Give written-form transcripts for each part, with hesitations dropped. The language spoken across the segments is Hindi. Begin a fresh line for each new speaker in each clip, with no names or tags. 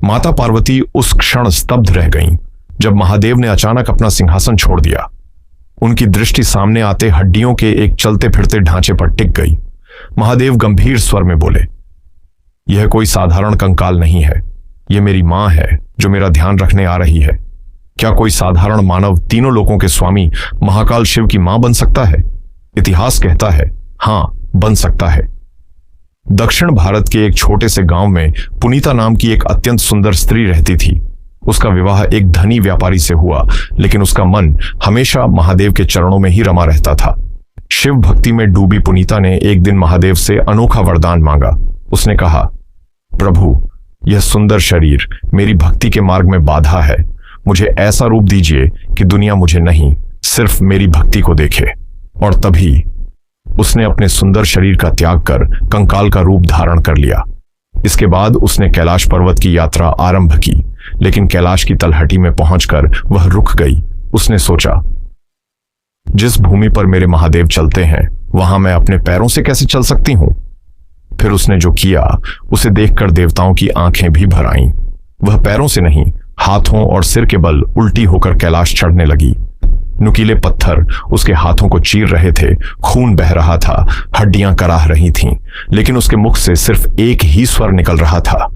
माता पार्वती उस क्षण स्तब्ध रह गईं जब महादेव ने अचानक अपना सिंहासन छोड़ दिया। उनकी दृष्टि सामने आते हड्डियों के एक चलते फिरते ढांचे पर टिक गई। महादेव गंभीर स्वर में बोले, यह कोई साधारण कंकाल नहीं है, यह मेरी मां है जो मेरा ध्यान रखने आ रही है। क्या कोई साधारण मानव तीनों लोकों के स्वामी महाकाल शिव की मां बन सकता है? इतिहास कहता है, हां, बन सकता है। दक्षिण भारत के एक छोटे से गांव में पुनीता नाम की एक अत्यंत सुंदर स्त्री रहती थी। उसका विवाह एक धनी व्यापारी से हुआ, लेकिन उसका मन हमेशा महादेव के चरणों में ही रमा रहता था। शिव भक्ति में डूबी पुनीता ने एक दिन महादेव से अनोखा वरदान मांगा। उसने कहा, प्रभु, यह सुंदर शरीर मेरी भक्ति के मार्ग में बाधा है। मुझे ऐसा रूप दीजिए कि दुनिया मुझे नहीं, सिर्फ मेरी भक्ति को देखे। और तभी उसने अपने सुंदर शरीर का त्याग कर कंकाल का रूप धारण कर लिया। इसके बाद उसने कैलाश पर्वत की यात्रा आरंभ की, लेकिन कैलाश की तलहटी में पहुंचकर वह रुक गई। उसने सोचा, जिस भूमि पर मेरे महादेव चलते हैं वहां मैं अपने पैरों से कैसे चल सकती हूं? फिर उसने जो किया उसे देखकर देवताओं की आंखें भी भर आईं। वह पैरों से नहीं, हाथों और सिर के बल उल्टी होकर कैलाश चढ़ने लगी। नुकीले पत्थर उसके हाथों को चीर रहे थे, खून बह रहा था, हड्डियां कराह रही थीं, लेकिन उसके मुख से सिर्फ एक ही स्वर निकल रहा था,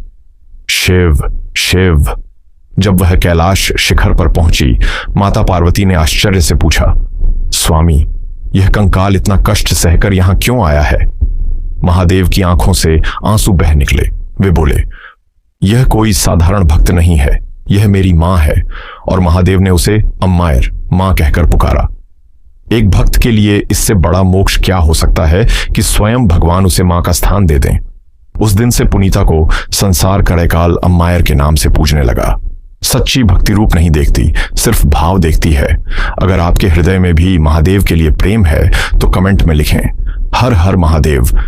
शिव शिव। जब वह कैलाश शिखर पर पहुंची, माता पार्वती ने आश्चर्य से पूछा, स्वामी, यह कंकाल इतना कष्ट सहकर यहां क्यों आया है? महादेव की आंखों से आंसू बह निकले। वे बोले, यह कोई साधारण भक्त नहीं है, यह मेरी मां है। और महादेव ने उसे अम्मायर, मां कहकर पुकारा। एक भक्त के लिए इससे बड़ा मोक्ष क्या हो सकता है कि स्वयं भगवान उसे मां का स्थान दे दें। उस दिन से पुनीता को संसार कड़ेकाल अम्मायर के नाम से पूजने लगा। सच्ची भक्ति रूप नहीं देखती, सिर्फ भाव देखती है। अगर आपके हृदय में भी महादेव के लिए प्रेम है तो कमेंट में लिखें, हर हर महादेव।